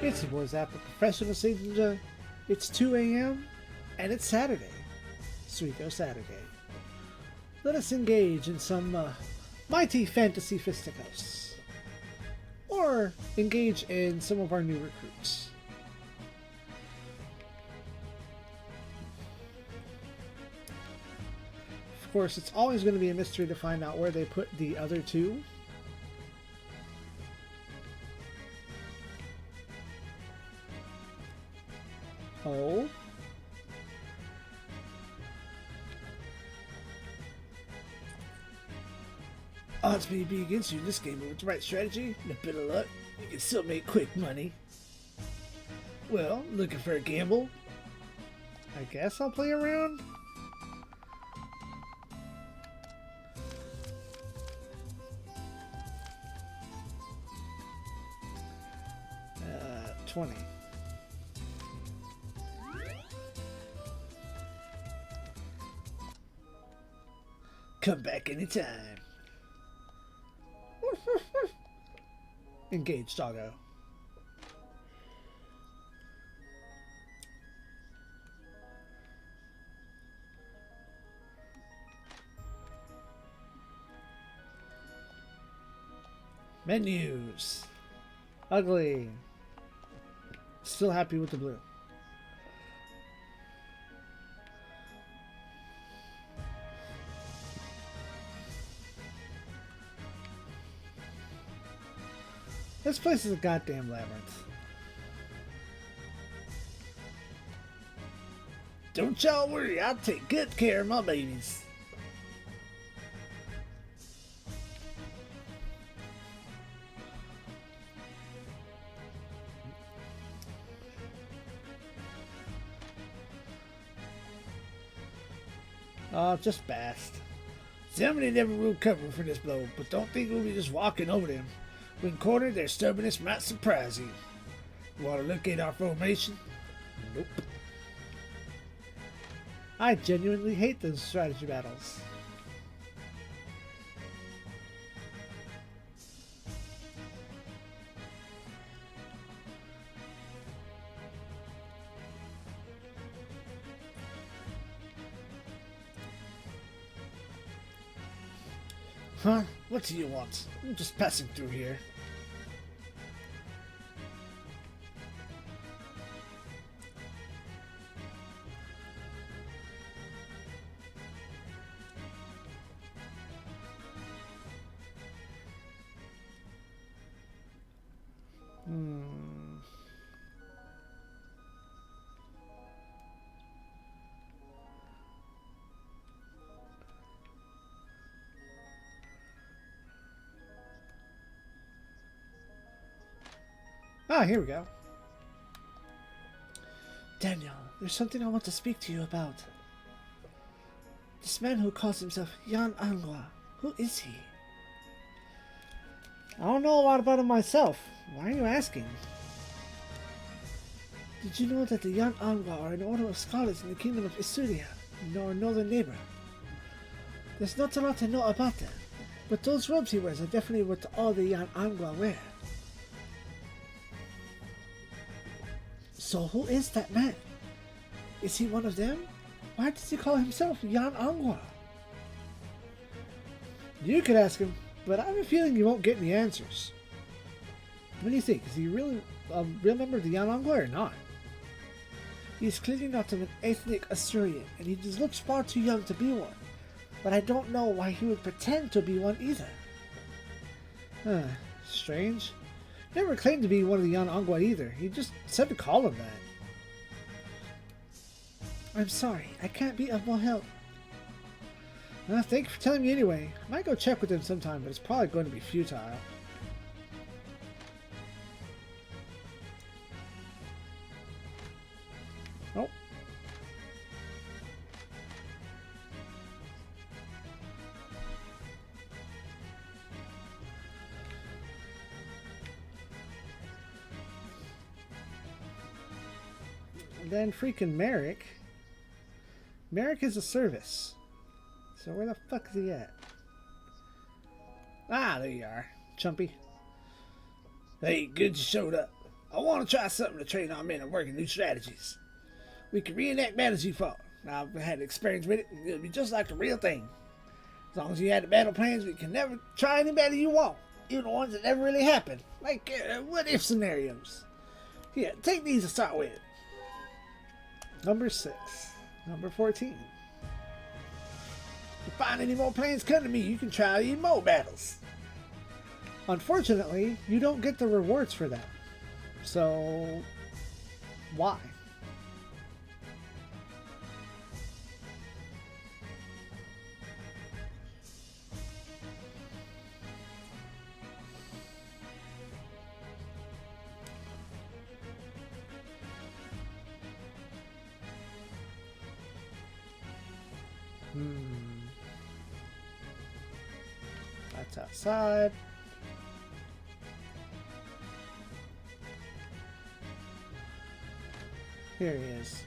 It's your boy Zappa, professional signature. It's 2 a.m. and it's Saturday. SuikoSaturday. Let us engage in some mighty fantasy fisticuffs. Or engage in some of our new recruits. Of course, it's always going to be a mystery to find out where they put the other two. Oh. Odds may be against you in this game, but with the right strategy and a bit of luck, you can still make quick money. Well, looking for a gamble? I guess I'll play around. 20. Come back anytime. Engage, doggo. Menus. Ugly. Still happy with the blue. This place is a goddamn labyrinth. Don't y'all worry, I'll take good care of my babies. Oh, just bast. Somebody never will cover for this blow, but don't think we'll be just walking over them. When cornered, their stubbornness might surprise you. Want to look at our formation? Nope. I genuinely hate those strategy battles. Huh? What do you want? I'm just passing through here. Ah, here we go. Daniel, there's something I want to speak to you about. This man who calls himself Yan Angwa, who is he? I don't know a lot about him myself. Why are you asking? Did you know that the Yan Angwa are an order of scholars in the kingdom of Isuria, in our northern neighbor? There's not a lot to know about them, but those robes he wears are definitely what all the Yan Angwa wear. So who is that man? Is he one of them? Why does he call himself Yan Angwa? You could ask him, but I have a feeling you won't get any answers. What do you think? Is he really a real member of the Yan Angwa or not? He's clearly not of an ethnic Asturian, and he just looks far too young to be one. But I don't know why he would pretend to be one either. Huh, strange. Never claimed to be one of the Yan Angwa either. He just said to call him that. I'm sorry, I can't be of more help. Thank you for telling me anyway. I might go check with him sometime, but it's probably going to be futile. Oh. Then freaking Merrick. Merrick is a service. So where the fuck is he at? Ah, there you are. Chumpy. Hey, good you showed up. I want to try something to train our men on working new strategies. We can reenact battles you fought. I've had experience with it, and it'll be just like the real thing. As long as you had the battle plans, we can never try any battle you want, even the ones that never really happened, like what-if scenarios. Here, take these to start with. Number 6. Number 14. If you find any more plans come to me, you can try even more battles. Unfortunately, you don't get the rewards for that. So, why? That's outside. Here he is.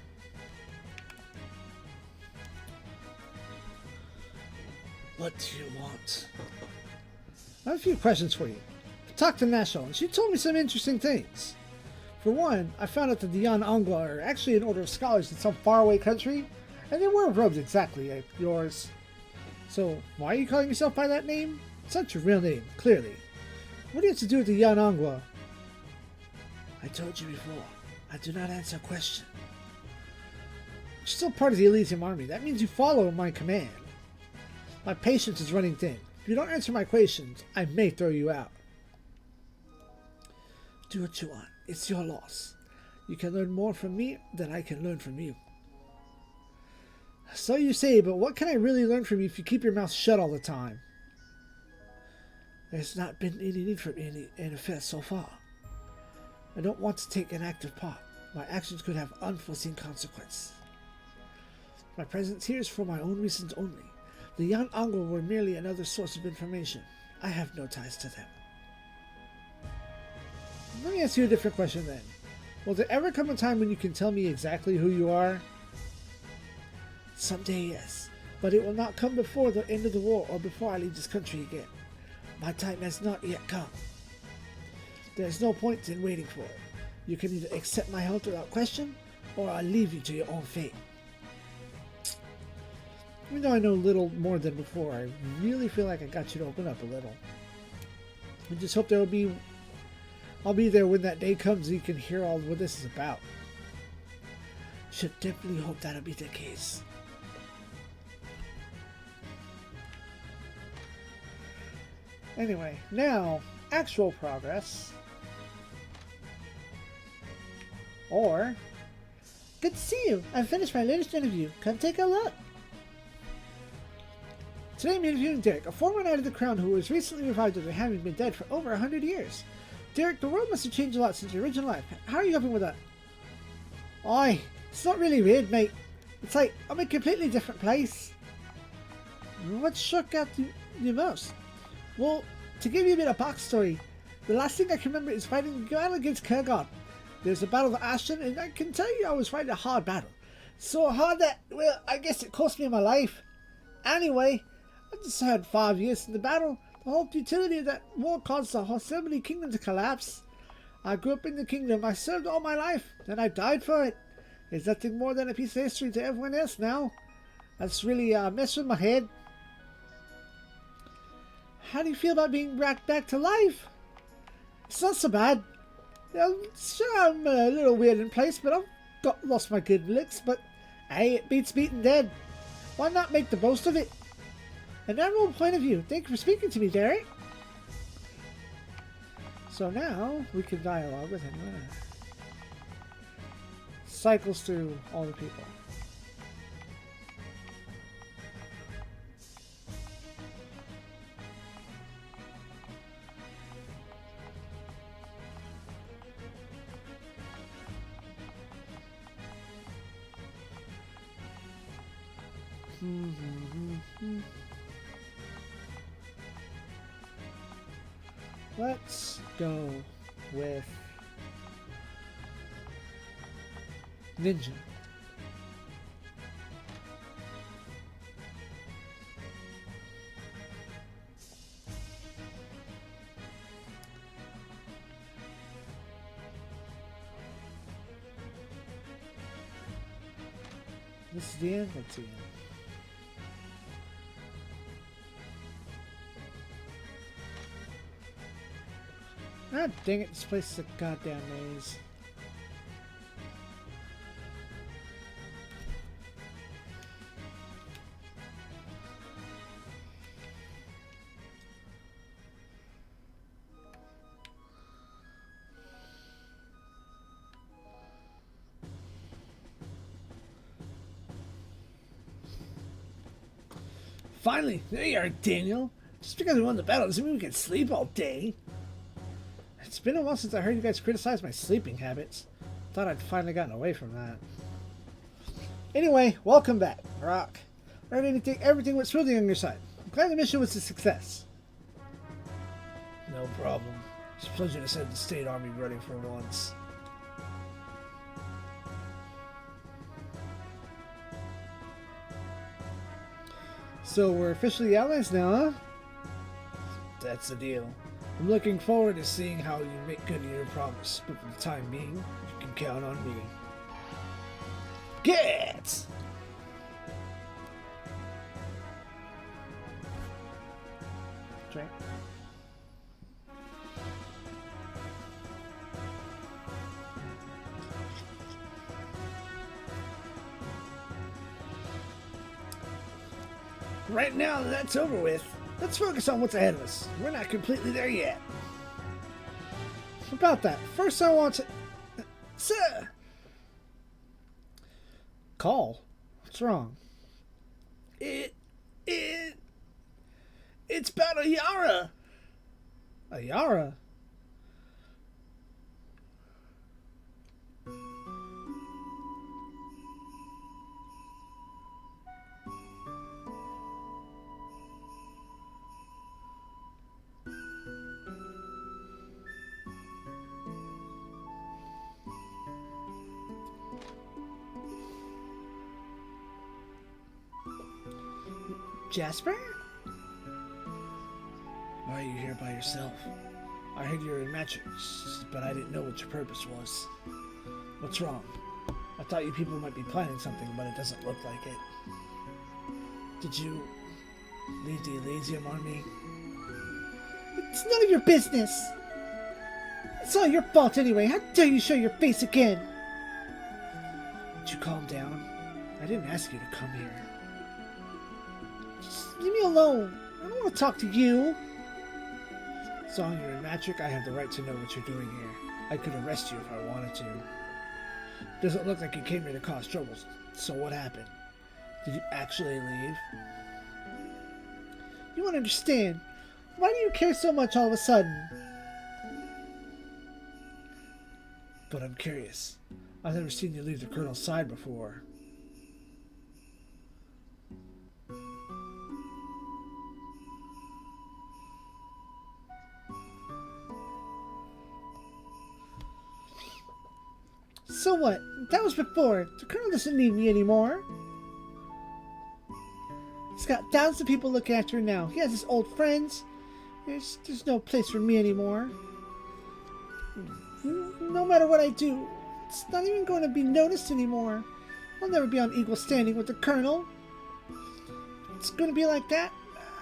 What do you want? I have a few questions for you. I talked to National, and she told me some interesting things. For one, I found out that the ZEON are actually an order of scholars in some faraway country, and they wear robes exactly like yours. So, why are you calling yourself by that name? It's not your real name, clearly. What do you have to do with the ZEON? I told you before, I do not answer questions. You're still part of the Elysium Army. That means you follow my command. My patience is running thin. If you don't answer my questions, I may throw you out. Do what you want. It's your loss. You can learn more from me than I can learn from you. So you say, but what can I really learn from you if you keep your mouth shut all the time? There's not been any need for any affairs so far. I don't want to take an active part. My actions could have unforeseen consequences. My presence here is for my own reasons only. The ZEON were merely another source of information. I have no ties to them. Let me ask you a different question then. Will there ever come a time when you can tell me exactly who you are? Someday, yes. But it will not come before the end of the war or before I leave this country again. My time has not yet come. There is no point in waiting for it. You can either accept my help without question, or I'll leave you to your own fate. Even though I know little more than before, I really feel like I got you to open up a little. I just hope I'll be there when that day comes and you can hear all what this is about. Should definitely hope that'll be the case. Anyway, now, actual progress. Or, good to see you. I finished my latest interview. Come take a look. Today I'm interviewing Derek, a former Knight of the Crown who was recently revived after having been dead for over 100 years. Derek, the world must have changed a lot since your original life. How are you coping with that? Oi, it's not really weird, mate. It's like, I'm in a completely different place. What shook out you most? Well, to give you a bit of backstory, the last thing I can remember is fighting the battle against Kurgan. There's a battle of Ashton, and I can tell you I was fighting a hard battle. So hard that, well, I guess it cost me my life. Anyway, I just had 5 years in the battle. The whole futility of that war caused the Yosemite Kingdom to collapse. I grew up in the kingdom. I served all my life, and I died for it. It's nothing more than a piece of history to everyone else now. That's really messed with my head. How do you feel about being brought back to life? It's not so bad. Sure, I'm a little weird in place, but I've lost my good looks. But hey, it beats beating dead. Why not make the most of it? An admirable point of view. Thank you for speaking to me, Derek. So now we can dialogue with him. Cycles through all the people. Let's go with Ninja. this is the end? Let's see. Ah, dang it, this place is a goddamn maze. Finally, there you are, Daniel. Just because we won the battle doesn't mean we can sleep all day. It's been a while since I heard you guys criticize my sleeping habits. Thought I'd finally gotten away from that. Anyway, welcome back, Rock. I heard everything went smoothly on your side. I'm glad the mission was a success. No problem. It's a pleasure to set the State Army running for once. So we're officially allies now, huh? That's the deal. I'm looking forward to seeing how you make good on your promise, but for the time being, you can count on me. Get! Try. Right now that that's over with, let's focus on what's ahead of us. We're not completely there yet. About that, first I want to... Sir! Call? What's wrong? It's about Ayara! Ayara? Jasper? Why are you here by yourself? I heard you were in Matrix, but I didn't know what your purpose was. What's wrong? I thought you people might be planning something, but it doesn't look like it. Did you leave the Elysium on me? It's none of your business! It's all your fault anyway. How dare you show your face again? Would you calm down? I didn't ask you to come here. Leave me alone. I don't want to talk to you. As long as you're in Matrix, I have the right to know what you're doing here. I could arrest you if I wanted to. Doesn't look like you came here to cause troubles. So what happened? Did you actually leave? You won't understand. Why do you care so much all of a sudden? But I'm curious. I've never seen you leave the Colonel's side before. So what? That was before. The Colonel doesn't need me anymore. He's got thousands of people looking after him now. He has his old friends. There's no place for me anymore. No matter what I do, it's not even going to be noticed anymore. I'll never be on equal standing with the Colonel. It's going to be like that.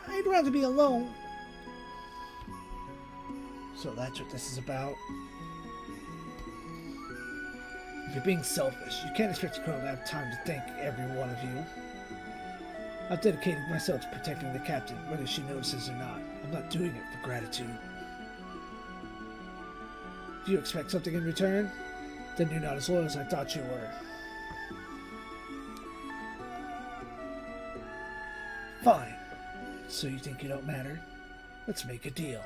I'd rather be alone. So that's what this is about. If you're being selfish, you can't expect the Colonel to have time to thank every one of you. I've dedicated myself to protecting the captain, whether she notices or not. I'm not doing it for gratitude. Do you expect something in return? Then you're not as loyal as I thought you were. Fine. So you think you don't matter? Let's make a deal.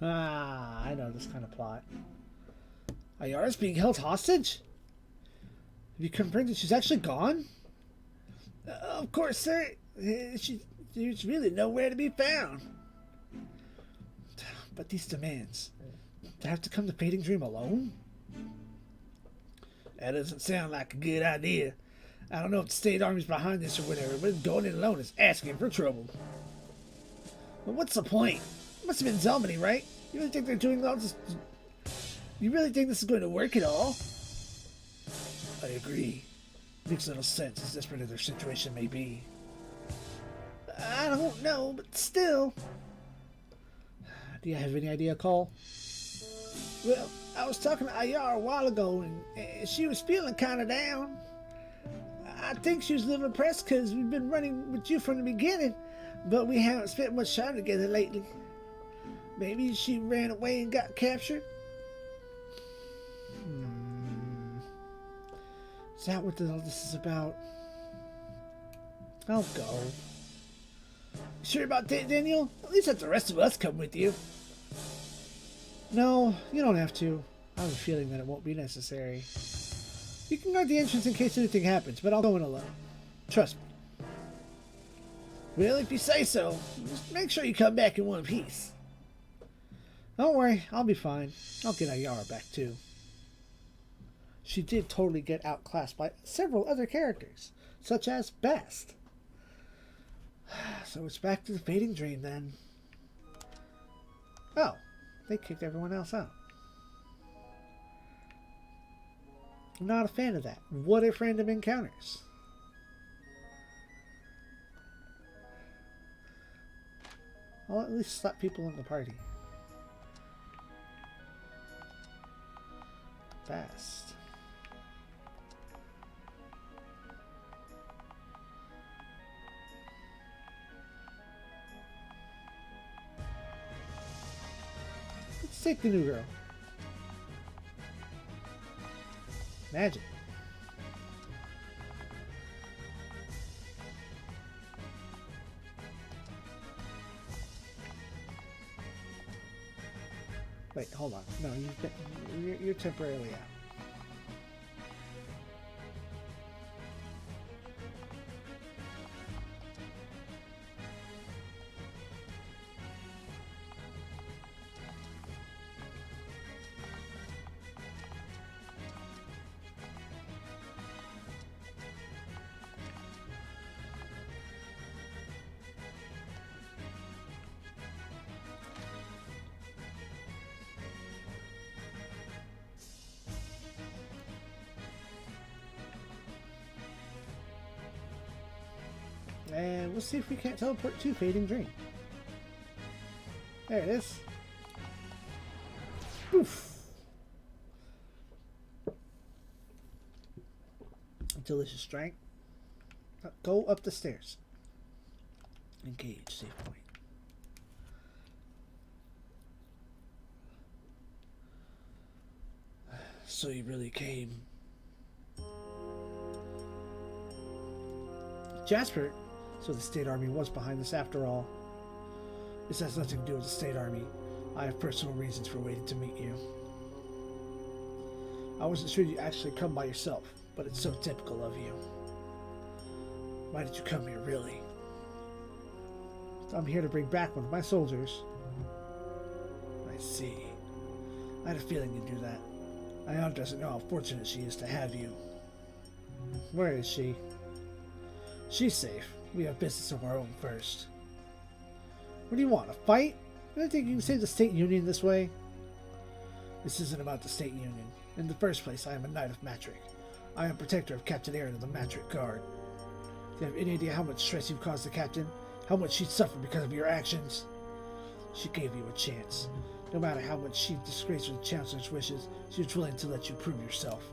Ah, I know this kind of plot. Ayara's being held hostage? Have you confirmed that she's actually gone? Of course, sir. She's really nowhere to be found. But these demands, to have to come to Fading Dream alone? That doesn't sound like a good idea. I don't know if the State Army's behind this or whatever, but going in alone is asking for trouble. But what's the point? It must have been Zelmany, right? You really think they're doing all this? You really think this is going to work at all? I agree. Makes little sense as desperate as their situation may be. I don't know, but still. Do you have any idea, Cole? Well, I was talking to Ayar a while ago, and she was feeling kind of down. I think she was a little impressed because we've been running with you from the beginning, but we haven't spent much time together lately. Maybe she ran away and got captured? Is that what all this is about? I'll go. Sure about that, Daniel? At least let the rest of us come with you. No, you don't have to. I have a feeling that it won't be necessary. You can guard the entrance in case anything happens, but I'll go in alone. Trust me. Well, if you say so, just make sure you come back in one piece. Don't worry, I'll be fine. I'll get Ayara back too. She did totally get outclassed by several other characters, such as Bast. So it's back to the fading dream then. Oh, they kicked everyone else out. I'm not a fan of that. What if random encounters? I'll at least slap people in the party. Bast. Let's take the new girl. Magic. Wait, hold on. No, you're temporarily out. And we'll see if we can't teleport to Fading Dream. There it is. Poof. Delicious strength. Go up the stairs. Engage. Save point. So you really came. Jasper. So the State Army was behind this after all. This has nothing to do with the State Army. I have personal reasons for waiting to meet you. I wasn't sure you'd actually come by yourself, but it's so typical of you. Why did you come here, really? I'm here to bring back one of my soldiers. I see. I had a feeling you'd do that. Ayana doesn't know how fortunate she is to have you. Where is she? She's safe. We have business of our own first. What do you want, a fight? You don't think you can save the State Union this way? This isn't about the State Union. In the first place, I am a Knight of Matric. I am protector of Captain Aaron of the Matric Guard. Do you have any idea how much stress you've caused the Captain? How much she'd suffer because of your actions? She gave you a chance. No matter how much she disgraced the Chancellor's wishes, she was willing to let you prove yourself.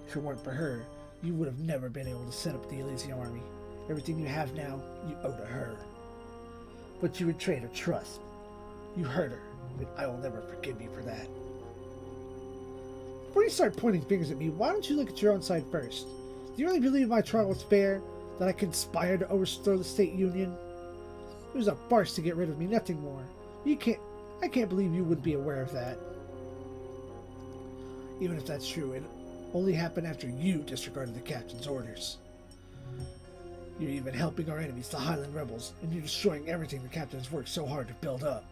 If it weren't for her, you would have never been able to set up the Elysian Army. Everything you have now, you owe to her. But you betrayed her trust. You hurt her, and I will never forgive you for that. Before you start pointing fingers at me, why don't you look at your own side first? Do you really believe my trial was fair? That I conspired to overthrow the State Union? It was a farce to get rid of me, nothing more. I can't believe you would be aware of that. Even if that's true, it only happened after you disregarded the Captain's orders. You're even helping our enemies, the Highland Rebels, and you're destroying everything the Captain's worked so hard to build up.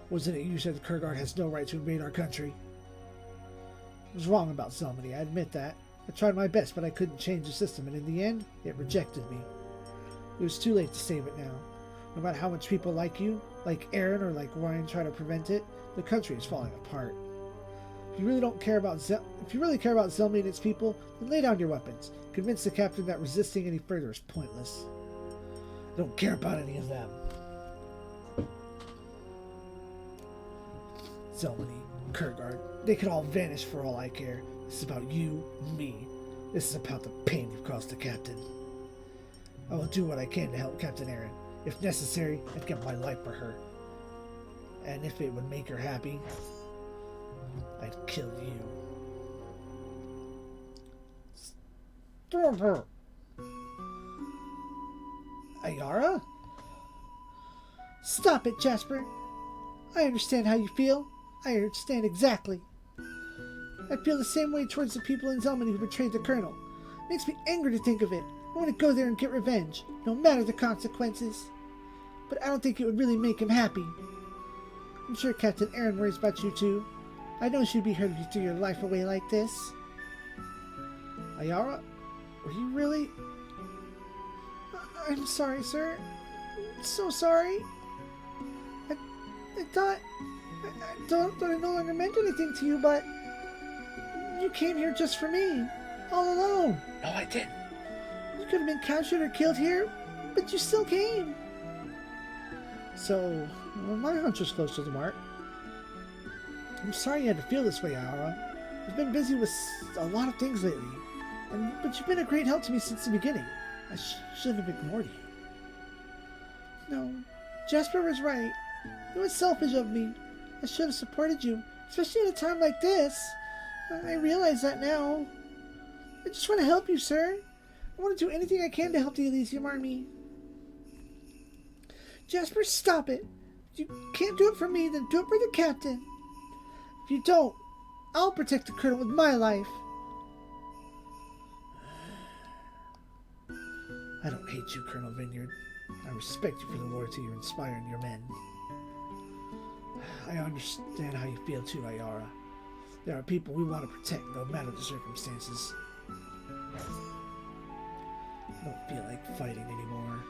Wasn't it you said the Kurgard has no right to invade our country? I was wrong about Zelmany, I admit that. I tried my best, but I couldn't change the system, and in the end, it rejected me. It was too late to save it now. No matter how much people like you, like Aaron or like Ryan try to prevent it, the country is falling apart. If you really care about Zelmi and its people, then lay down your weapons. Convince the captain that resisting any further is pointless. I don't care about any of them. Zelmi, Kurgard, they could all vanish for all I care. This is about you and me. This is about the pain you've caused the captain. I will do what I can to help Captain Aaron. If necessary, I'd give my life for her. And if it would make her happy, I'd kill you. Stop her! Ayara? Stop it, Jasper. I understand how you feel. I understand exactly. I feel the same way towards the people in Zelmany who betrayed the Colonel. It makes me angry to think of it. I want to go there and get revenge, no matter the consequences. But I don't think it would really make him happy. I'm sure Captain Aaron worries about you too. I know she'd be hurt if you threw your life away like this. Ayara, were you really... I'm sorry, sir. I'm so sorry. I thought I no longer meant anything to you, but you came here just for me, all alone. No, I didn't. You could have been captured or killed here, but you still came. So, well, my hunch was close to the mark. I'm sorry you had to feel this way, Ayara. I've been busy with a lot of things lately, but you've been a great help to me since the beginning. I shouldn't have ignored you. No, Jasper was right. It was selfish of me. I should have supported you, especially at a time like this. I realize that now. I just want to help you, sir. I want to do anything I can to help the Elysium Army. Jasper, stop it. If you can't do it for me, then do it for the captain. If you don't, I'll protect the Colonel with my life. I don't hate you, Colonel Vineyard. I respect you for the loyalty you inspire in your men. I understand how you feel too, Ayara. There are people we want to protect, no matter the circumstances. I don't feel like fighting anymore.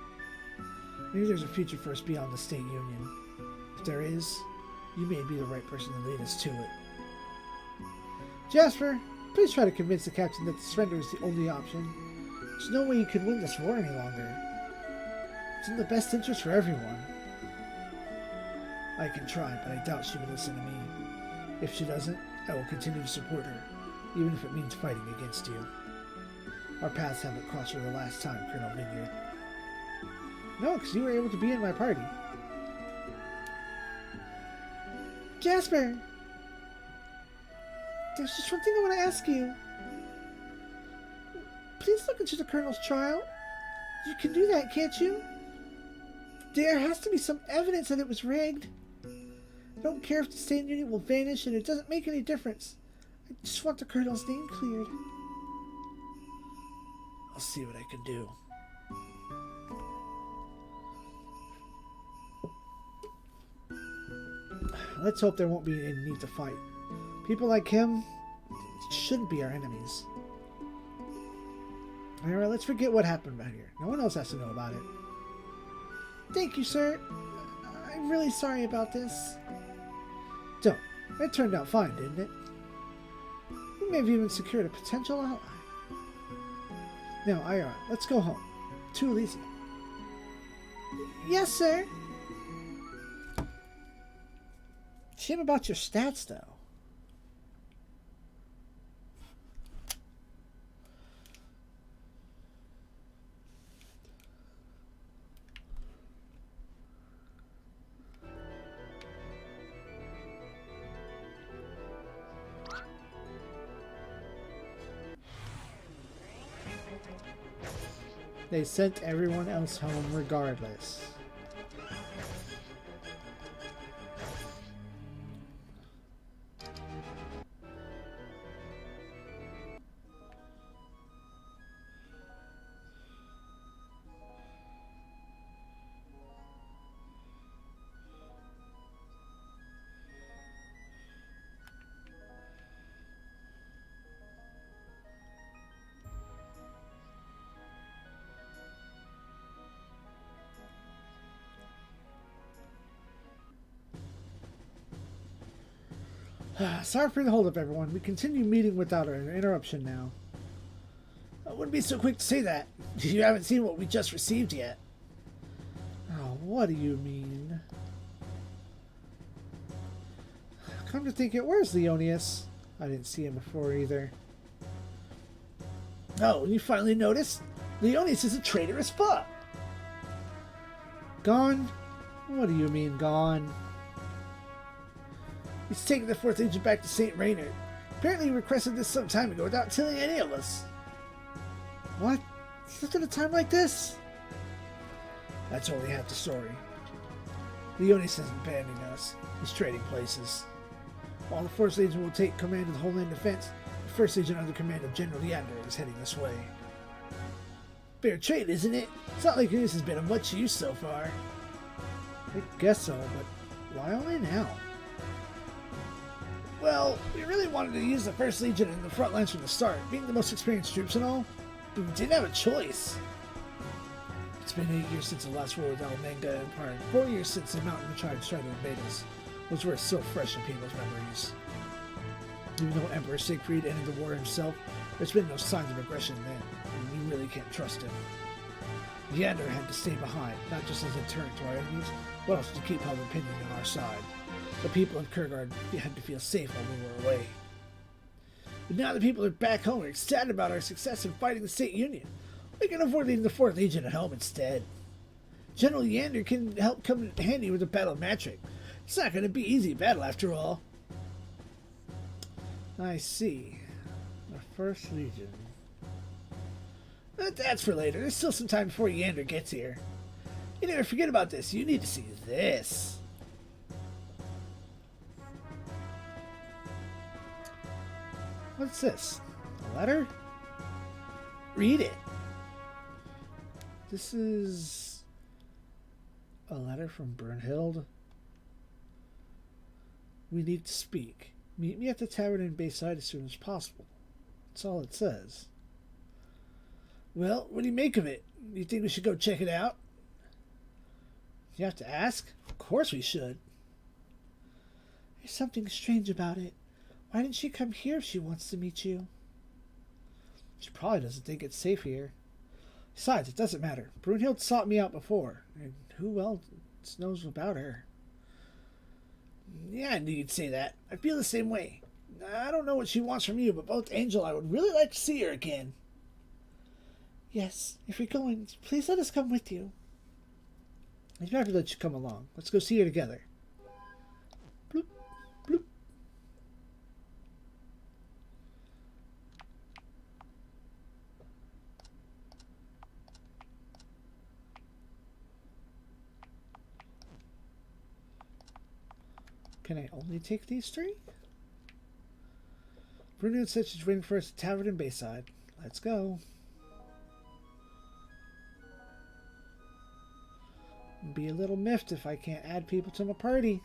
Maybe there's a future for us beyond the State Union. If there is, you may be the right person to lead us to it. Jasper, please try to convince the captain that the surrender is the only option. There's no way you can win this war any longer. It's in the best interest for everyone. I can try, but I doubt she will listen to me. If she doesn't, I will continue to support her, even if it means fighting against you. Our paths haven't crossed for the last time, Colonel Vineyard. No, because you were able to be in my party. Jasper! There's just one thing I want to ask you. Please look into the Colonel's trial. You can do that, can't you? There has to be some evidence that it was rigged. I don't care if the State Union will vanish, and it doesn't make any difference. I just want the Colonel's name cleared. I'll see what I can do. Let's hope there won't be any need to fight. People like him shouldn't be our enemies. Alright, let's forget what happened out here. No one else has to know about it. Thank you, sir. I'm really sorry about this. Don't. It turned out fine, didn't it? We may have even secured a potential ally. Now, Ayara, let's go home. To Elysium. Yes, sir. Shame about your stats, though. They sent everyone else home regardless. Sorry for the hold-up, everyone. We continue meeting without an interruption now. I wouldn't be so quick to say that. You haven't seen what we just received yet. Oh, what do you mean? Come to think it, where's Leonius? I didn't see him before either. Oh, you finally noticed? Leonius is a traitorous pup. Gone? What do you mean, gone? He's taking the 4th Legion back to St. Reynard. Apparently he requested this some time ago without telling any of us. What? Just at a time like this? That's only half the story. Leonius isn't abandoning us. He's trading places. While the 4th Legion will take command of the Homeland Defense, the 1st Legion under command of General Leander is heading this way. Fair trade, isn't it? It's not like Leonius has been of much use so far. I guess so, but why only now? Well, we really wanted to use the 1st Legion in the front lines from the start, being the most experienced troops and all, but we didn't have a choice. It's been 8 years since the last war with the Almenga Empire, and 4 years since the mountain tribes tried to invade us, which were so fresh in people's memories. Even though Emperor Siegfried ended the war himself, there's been no signs of aggression then, and we really can't trust him. Leander had to stay behind, not just as a deterrent to our enemies, but also to keep public opinion on our side. The people of Kurgard had to feel safe while we were away. But now the people are back home and are excited about our success in fighting the State Union. We can afford leaving the 4th Legion at home instead. General Leander can help come in handy with the Battle of Matric. It's not going to be an easy battle after all. I see. The 1st Legion. But that's for later. There's still some time before Leander gets here. You never forget about this. You need to see this. What's this? A letter? Read it. This is a letter from Brunhild. We need to speak. Meet me at the tavern in Bayside as soon as possible. That's all it says. Well, what do you make of it? Do you think we should go check it out? You have to ask? Of course we should. There's something strange about it. Why didn't she come here if she wants to meet you? She probably doesn't think it's safe here. Besides, it doesn't matter. Brunhild sought me out before, and who else knows about her? Yeah, I knew you'd say that. I feel the same way. I don't know what she wants from you, but both Angel and I would really like to see her again. Yes, if you're going, please let us come with you. I'd rather let you come along. Let's go see her together. Bloop, bloop. Can I only take these 3? Bruno said she's waiting for us at Tavern in Bayside. Let's go. Be a little miffed if I can't add people to my party.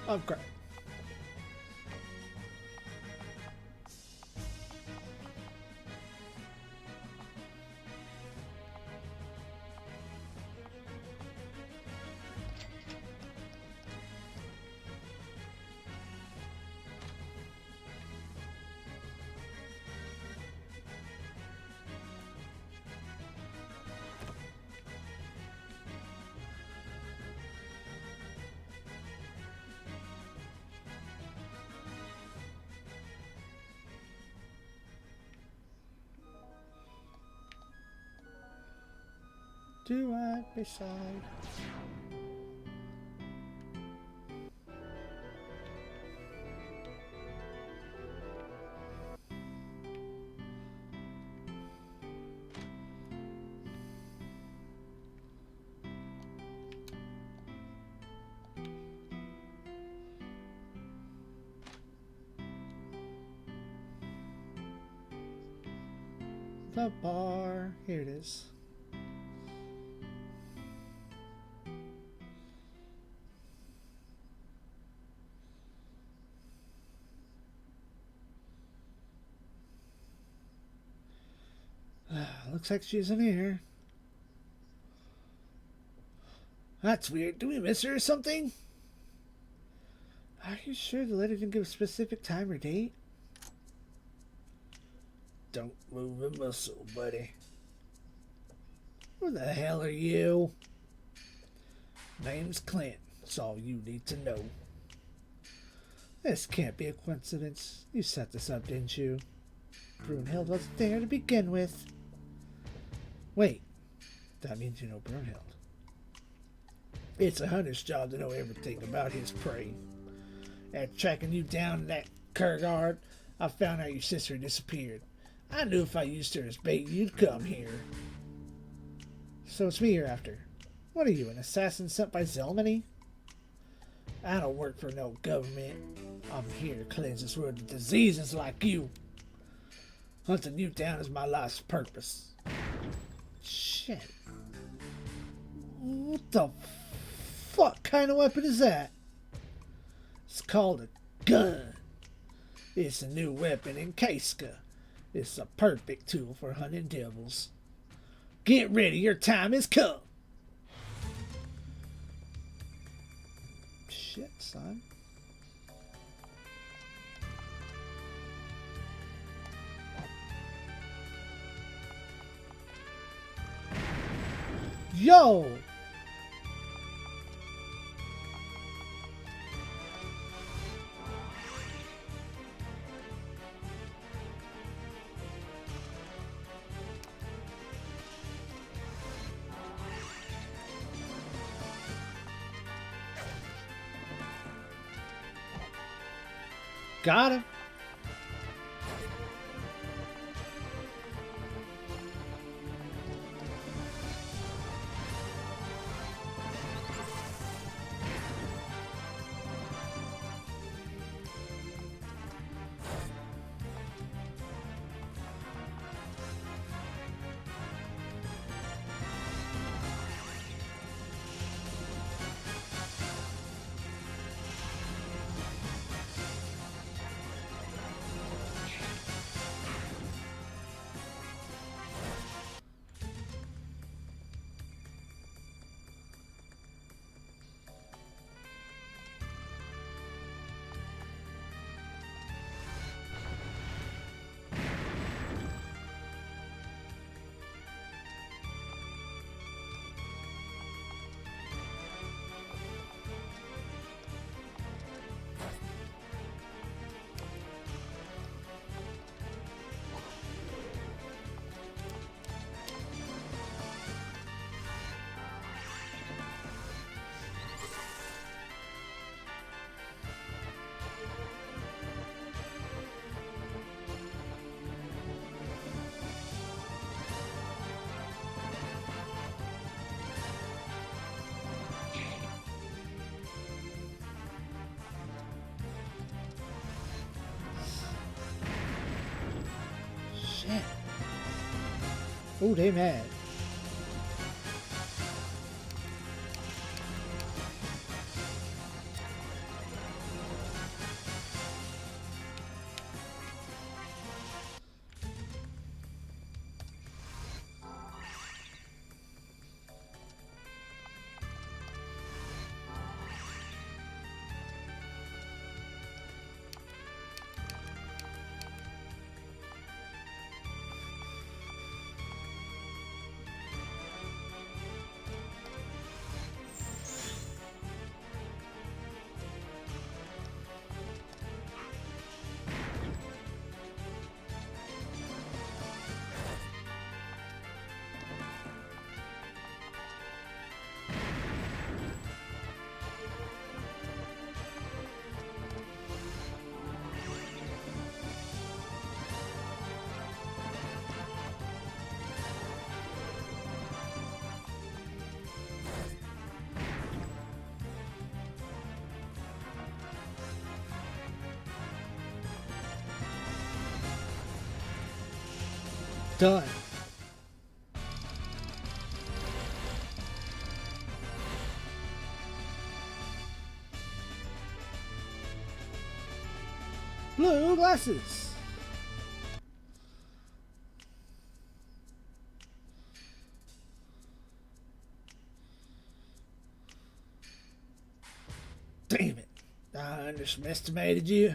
Oh, great. Do right beside. The bar. Here it is. Looks like she's in here. That's weird. Do we miss her or something? Are you sure the letter didn't give a specific time or date? Don't move a muscle, buddy. Who the hell are you? Name's Clint. That's all you need to know. This can't be a coincidence. You set this up, didn't you? Brunhild wasn't there to begin with. Wait, that means you know Brunhild. It's a hunter's job to know everything about his prey. After tracking you down in that Kurgard, I found out your sister disappeared. I knew if I used her as bait, you'd come here. So it's me you're after. What are you, an assassin sent by Zelmany? I don't work for no government. I'm here to cleanse this world of diseases like you. Hunting you down is my life's purpose. Shit. What the fuck kind of weapon is that? It's called a gun. It's a new weapon in Kaiska. It's a perfect tool for hunting devils. Get ready, your time has come. Shit, son. Yo! Got him. Shit. Oh, they mad. Done. Blue glasses. Damn it. I underestimated you.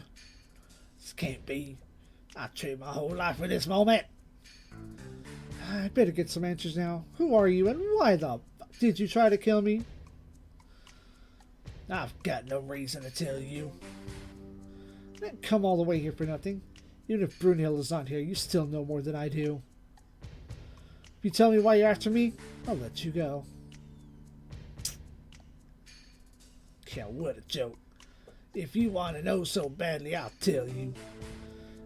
This can't be. I traded my whole life for this moment. I better get some answers now. Who are you and why the fuck did you try to kill me? I've got no reason to tell you. I didn't come all the way here for nothing. Even if Brunhild is not here, you still know more than I do. If you tell me why you're after me, I'll let you go. Yeah, what a joke. If you want to know so badly, I'll tell you.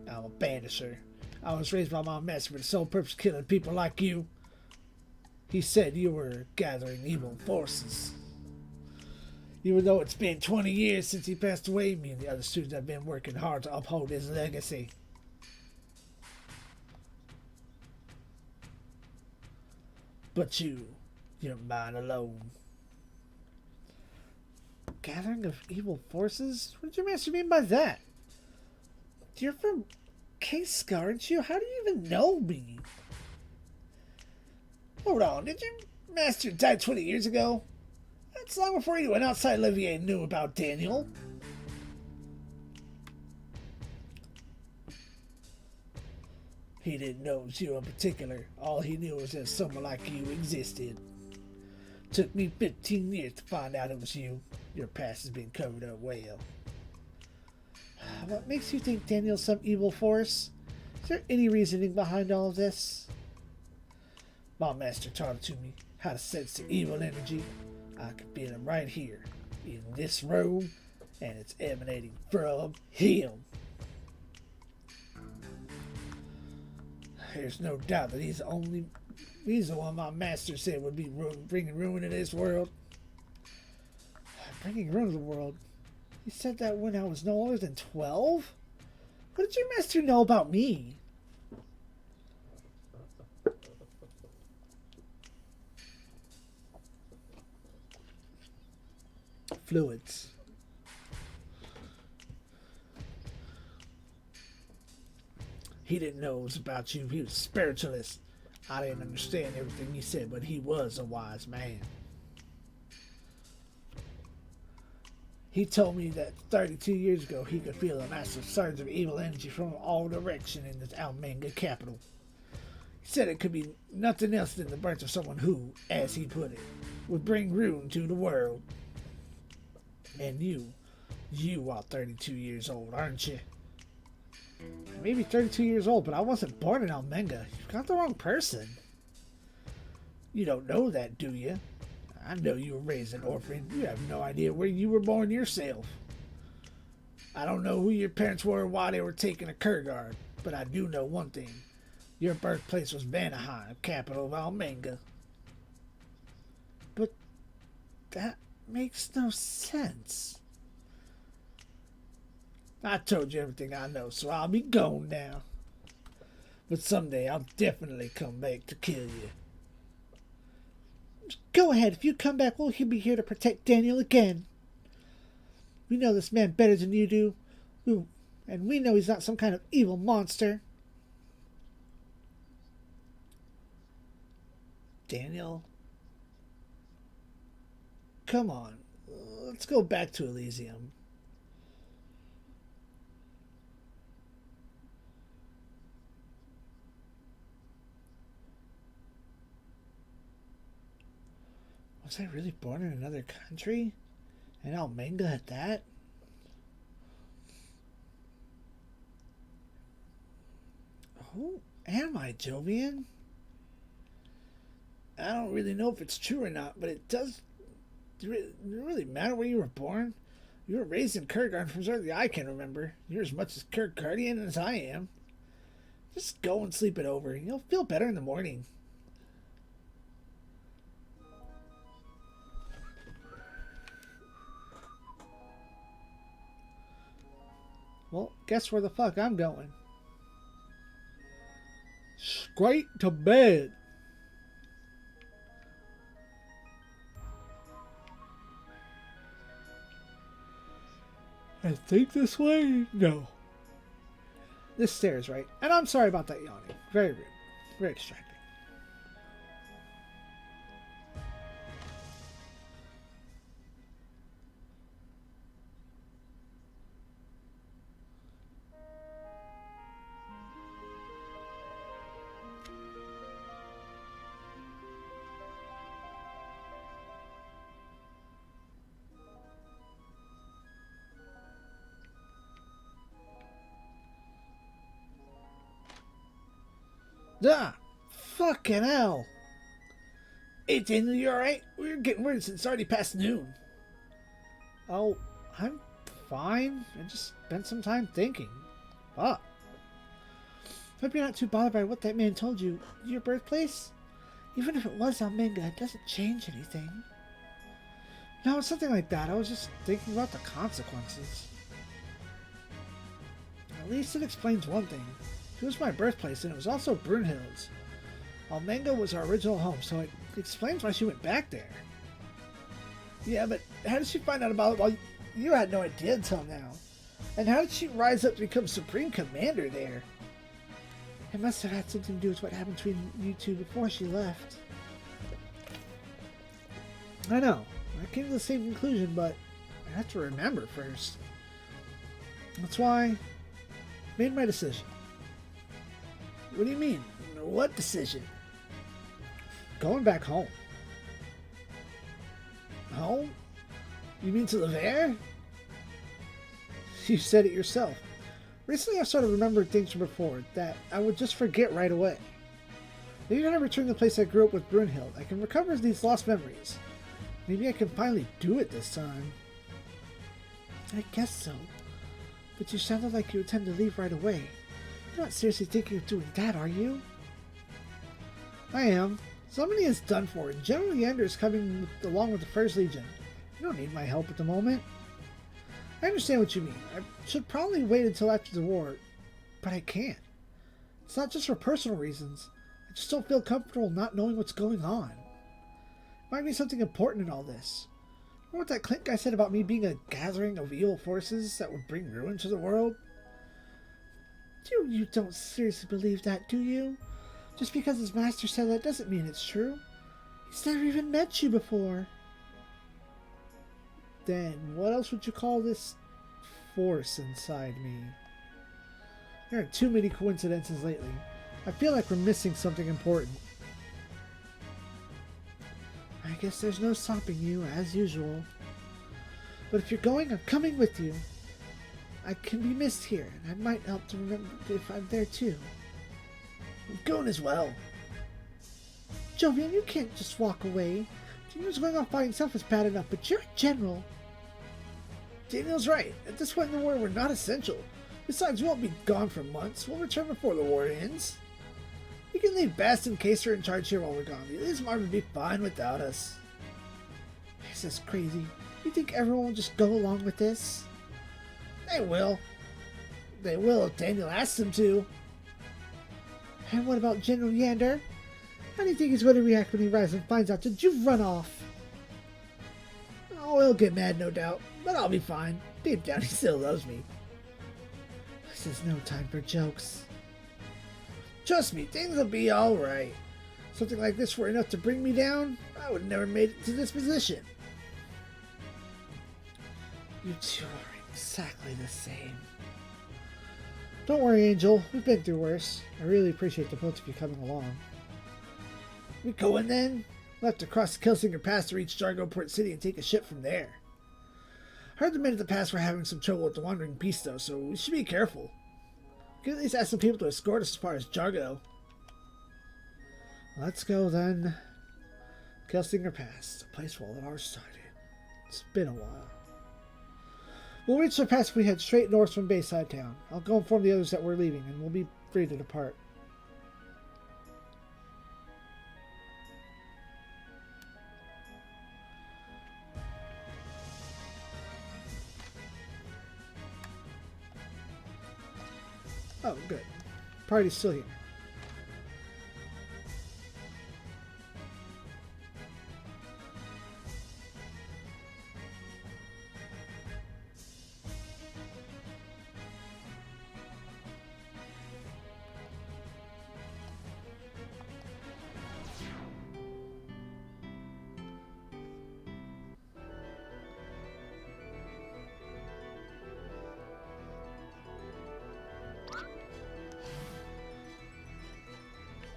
I'm a banisher. I was raised by my master for the sole purpose of killing people like you. He said you were gathering evil forces. Even though it's been 20 years since he passed away, me and the other students have been working hard to uphold his legacy. But you're mine alone. Gathering of evil forces? What did your master mean by that? You're from K-Scar, aren't you? How do you even know me? Hold on, did your master die 20 years ago? That's long before anyone outside Olivier knew about Daniel. He didn't know it was you in particular. All he knew was that someone like you existed. Took me 15 years to find out it was you. Your past has been covered up well. What makes you think Daniel's some evil force? Is there any reasoning behind all of this? My master taught it to me, how to sense the evil energy. I can feel him right here, in this room, and it's emanating from him. There's no doubt that he's the one my master said would be bringing ruin to this world. Bringing ruin to the world? He said that when I was no older than 12? What did your master know about me? Fluids. He didn't know it was about you. He was a spiritualist. I didn't understand everything he said, but he was a wise man. He told me that 32 years ago he could feel a massive surge of evil energy from all directions in the Almenga capital. He said it could be nothing else than the birth of someone who, as he put it, would bring ruin to the world. And you are 32 years old, aren't you? Maybe 32 years old, but I wasn't born in Almenga. You've got the wrong person. You don't know that, do you? I know you were raised an orphan. You have no idea where you were born yourself. I don't know who your parents were or why they were taking a Kurgard, but I do know one thing. Your birthplace was Vanaheim, capital of Almenga. But that makes no sense. I told you everything I know, so I'll be gone now. But someday I'll definitely come back to kill you. Go ahead. If you come back, we'll be here to protect Daniel again. We know this man better than you do. And we know he's not some kind of evil monster. Daniel? Come on. Let's go back to Elysium. Was I really born in another country? And Almenga at that? Who am I, Jovian? I don't really know if it's true or not, but it does really matter where you were born. You were raised in Kurgard from as early as I can remember. You're as much as Kurgardian as I am. Just go and sleep it over. You'll feel better in the morning. Well, guess where the fuck I'm going. Straight to bed. I think this way? No. This stairs, right? And I'm sorry about that yawning. Very rude. Very distracting. Ah, fucking hell. Hey, Daniel, you alright? We're getting worried since it's already past noon. Oh, I'm fine. I just spent some time thinking. Fuck. Hope you're not too bothered by what that man told you. Your birthplace? Even if it was Almenga, it doesn't change anything. No, it's something like that. I was just thinking about the consequences. At least it explains one thing. It was my birthplace, and it was also Brunhild's. Almenga was our original home, so it explains why she went back there. Yeah, but how did she find out about it while you had no idea until now? And how did she rise up to become Supreme Commander there? It must have had something to do with what happened between you two before she left. I know. I came to the same conclusion, but I have to remember first. That's why I made my decision. What do you mean? What decision? Going back home. Home? You mean to live there? You said it yourself. Recently I've started remembering things from before that I would just forget right away. Maybe when I return to the place I grew up with Brunhild, I can recover these lost memories. Maybe I can finally do it this time. I guess so. But you sounded like you intend to leave right away. You're not seriously thinking of doing that, are you? I am. Somebody is done for, and General Yander is coming along with the First Legion. You don't need my help at the moment. I understand what you mean. I should probably wait until after the war, but I can't. It's not just for personal reasons. I just don't feel comfortable not knowing what's going on. Might be something important in all this. Remember what that Clint guy said about me being a gathering of evil forces that would bring ruin to the world? You don't seriously believe that, do you? Just because his master said that doesn't mean it's true. He's never even met you before. Then what else would you call this force inside me? There are too many coincidences lately. I feel like we're missing something important. I guess there's no stopping you, as usual. But if you're going, I'm coming with you. I can be missed here, and I might help to remember if I'm there too. I'm going as well. Jovian, you can't just walk away. Daniel's going off by himself is bad enough, but you're a general. Daniel's right. At this point in the war, we're not essential. Besides, we won't be gone for months. We'll return before the war ends. We can leave Bast and Caser in charge here while we're gone. The Ismar would be fine without us. This is crazy. You think everyone will just go along with this? They will. They will if Daniel asks them to. And what about General Yander? How do you think he's going to react when he arrives and finds out that you've run off? Oh, he'll get mad, no doubt. But I'll be fine. Deep down, he still loves me. This is no time for jokes. Trust me, things will be alright. Something like this were enough to bring me down, I would have never made it to this position. You two are exactly the same. Don't worry, Angel. We've been through worse. I really appreciate the both of you coming along. We going then? We'll have to cross the Kelsinger Pass to reach Jargo City and take a ship from there. I heard the men at the pass were having some trouble with the Wandering Beast, though, so we should be careful. We could at least ask some people to escort us as far as Jargo. Let's go then. Kelsinger Pass, the place where all of ours started. It's been a while. We'll reach the pass if we head straight north from Bayside Town. I'll go inform the others that we're leaving, and we'll be free to depart. Oh, good. Party's still here.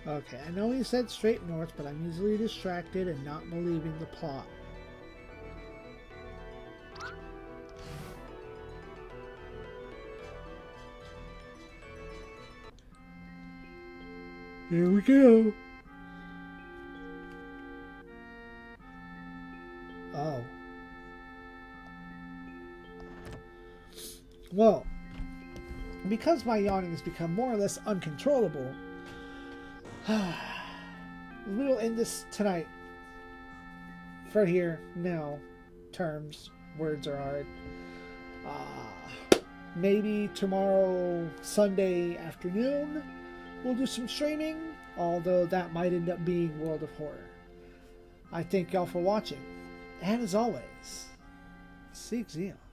Okay, I know he said straight north, but I'm easily distracted and not believing the plot. Here we go. Oh. Well, because my yawning has become more or less uncontrollable, we will end this tonight. For here, now, terms, words are hard. Maybe tomorrow, Sunday afternoon, we'll do some streaming, although that might end up being World of Horror. I thank y'all for watching, and as always, SIEG ZEON.